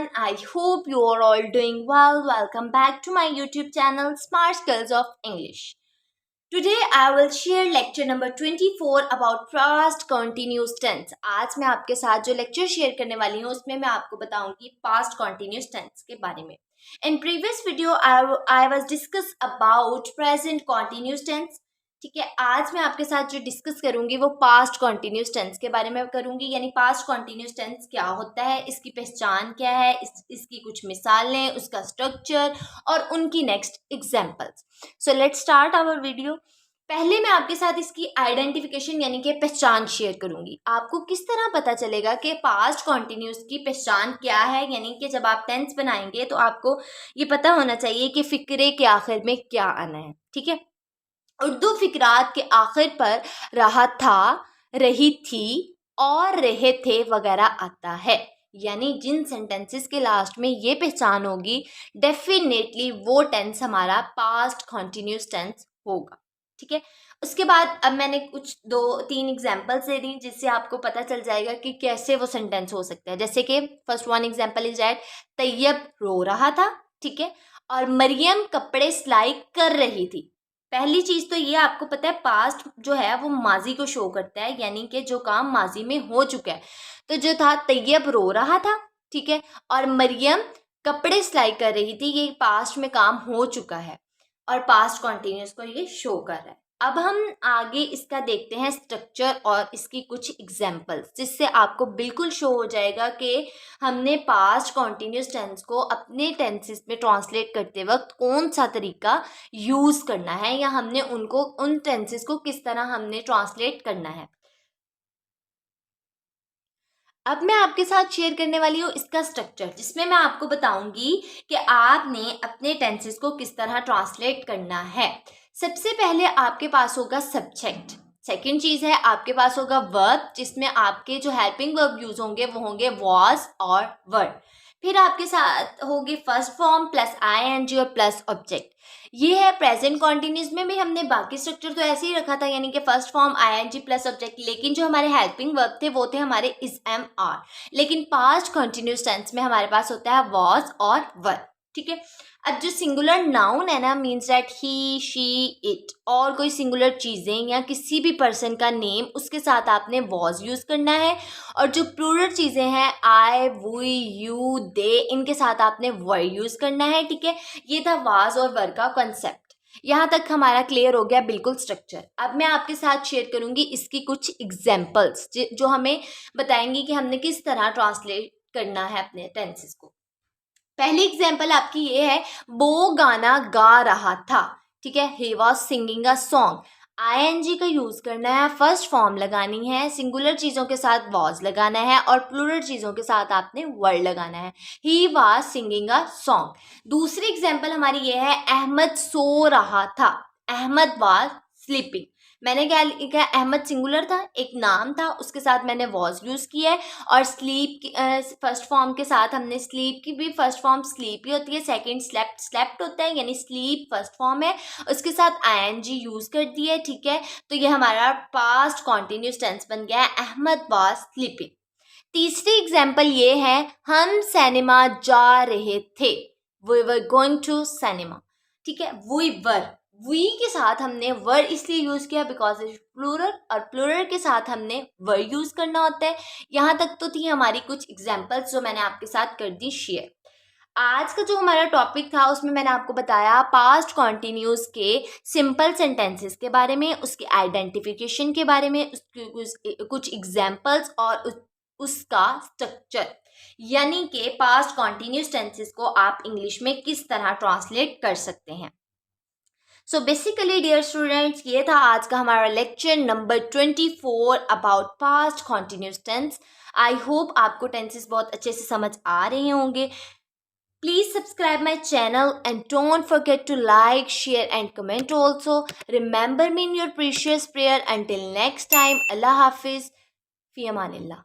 everyone, I hope you are all doing well. Welcome back to my YouTube channel Smart Skills of English. Today I will share lecture number 24 about past continuous tense. आज मैं आपके साथ जो lecture share करने वाली हूँ उसमें मैं आपको बताऊंगी past continuous tense के बारे में. In previous video I was discuss about present continuous tense. ठीक है, आज मैं आपके साथ जो डिस्कस करूंगी वो पास्ट कॉन्टिन्यूस टेंस के बारे में करूंगी. यानी पास्ट कॉन्टिन्यूस टेंस क्या होता है, इसकी पहचान क्या है, इसकी कुछ मिसालें, उसका स्ट्रक्चर और उनकी next examples. So let's start our video. पहले मैं आपके साथ इसकी आइडेंटिफिकेशन यानी कि पहचान शेयर करूंगी. आपको किस तरह पता चलेगा कि पास्ट कॉन्टिन्यूस की पहचान क्या है, यानी कि जब आप टेंस बनाएंगे तो आपको ये पता होना चाहिए कि फिक्रे के आखिर में क्या आना है. ठीक है, उर्दू फिक्रात के आखिर पर रहा था, रही थी और रहे थे वगैरह आता है. यानी जिन सेंटेंसेस के लास्ट में ये पहचान होगी डेफिनेटली वो टेंस हमारा पास्ट कॉन्टिन्यूस टेंस होगा. ठीक है, उसके बाद अब मैंने कुछ 2-3 एग्जांपल्स दे दी जिससे आपको पता चल जाएगा कि कैसे वो सेंटेंस हो सकता है. जैसे कि first one example is that Tayyab रो रहा था. ठीक है, और मरियम कपड़े सिलाई कर रही थी. पहली चीज तो ये आपको पता है पास्ट जो है वो माजी को शो करता है, यानी कि जो काम माजी में हो चुका है. तो जो था तैयब रो रहा था, ठीक है, और मरियम कपड़े सिलाई कर रही थी, ये पास्ट में काम हो चुका है और पास्ट कॉन्टिन्यूस को ये शो कर रहा है. अब हम आगे इसका देखते हैं स्ट्रक्चर और इसकी कुछ एग्जांपल्स, जिससे आपको बिल्कुल शो हो जाएगा कि हमने पास्ट कॉन्टिन्यूस टेंस को अपने टेंसेस में ट्रांसलेट करते वक्त कौन सा तरीका यूज़ करना है, या हमने उन टेंसेस को किस तरह हमने ट्रांसलेट करना है. अब मैं आपके साथ शेयर करने वाली हूँ इसका स्ट्रक्चर, जिसमें मैं आपको बताऊंगी कि आपने अपने टेंसेस को किस तरह ट्रांसलेट करना है. सबसे पहले आपके पास होगा सब्जेक्ट. सेकंड चीज़ है आपके पास होगा वर्ब, जिसमें आपके जो हेल्पिंग वर्ब यूज होंगे वो होंगे वॉज और वर. फिर आपके साथ होगी फर्स्ट फॉर्म प्लस आईएनजी और प्लस ऑब्जेक्ट. ये है प्रेजेंट कॉन्टिन्यूस में भी हमने बाकी स्ट्रक्चर तो ऐसे ही रखा था, यानी कि first form ING plus object. लेकिन जो हमारे हेल्पिंग वर्ब थे वो थे हमारे इज एम आर. लेकिन पास्ट कॉन्टिन्यूस टेंस में हमारे पास होता है वॉज और वर. ठीक है, अब जो सिंगुलर नाउन है ना, means that he she it, और कोई सिंगुलर चीज़ें या किसी भी पर्सन का नेम, उसके साथ आपने वॉज यूज़ करना है. और जो प्लूरल चीज़ें हैं आई वी यू दे, इनके साथ आपने वर यूज़ करना है. ठीक है, ये था वाज और वर का कॉन्सेप्ट. यहाँ तक हमारा क्लियर हो गया बिल्कुल स्ट्रक्चर. अब मैं आपके साथ शेयर करूँगी इसकी कुछ एग्जाम्पल्स जो हमें बताएंगी कि हमने किस तरह ट्रांसलेट करना है अपने टेंसेस को. पहली एग्जाम्पल आपकी ये है, वो गाना गा रहा था. ठीक है, he was singing a song. ING का यूज करना है, फर्स्ट फॉर्म लगानी है, सिंगुलर चीज़ों के साथ वॉज लगाना है और प्लूरल चीज़ों के साथ आपने वर्ड लगाना है. He was singing a song. दूसरी एग्जाम्पल हमारी ये है, अहमद सो रहा था. Ahmad was sleeping. मैंने क्या लिखा, अहमद सिंगुलर था, एक नाम था, उसके साथ मैंने वॉज यूज़ किया है. और स्लीप फर्स्ट फॉर्म के साथ हमने स्लीप की भी फर्स्ट फॉर्म स्लीप ही होती है, सेकंड स्लेप्ट स्लेप्ट होता है, यानी स्लीप फर्स्ट फॉर्म है, उसके साथ आईएनजी यूज़ कर दिया है. ठीक है, तो ये हमारा पास्ट कॉन्टिन्यूस टेंस बन गया है, अहमद वॉज स्लीपिंग. तीसरी एग्जाम्पल ये है, हम सिनेमा जा रहे थे. We were going to cinema. ठीक है, वी वर, वी के साथ हमने वर इसलिए यूज़ किया बिकॉज इट प्लूरल, और प्लूरल के साथ हमने वर यूज़ करना होता है. यहाँ तक तो थी हमारी कुछ एग्जाम्पल्स जो मैंने आपके साथ कर दी शेयर. आज का जो हमारा टॉपिक था उसमें मैंने आपको बताया पास्ट कॉन्टिन्यूस के सिंपल सेंटेंसेस के बारे में, उसके आइडेंटिफिकेशन के बारे में, उसके कुछ एग्जाम्पल्स और उसका स्ट्रक्चर, यानी कि पास्ट कॉन्टिन्यूस टेंसेस को आप इंग्लिश में किस तरह ट्रांसलेट कर सकते हैं. सो बेसिकली डियर स्टूडेंट्स, ये था आज का हमारा lecture number 24 about past continuous tense. I hope आपको टेंसेस बहुत अच्छे से समझ आ रहे होंगे. Please subscribe my channel and don't forget to like, share and comment also. Remember me in your precious prayer. Until next time, अल्लाह हाफिज, फी अमानिल्लाह.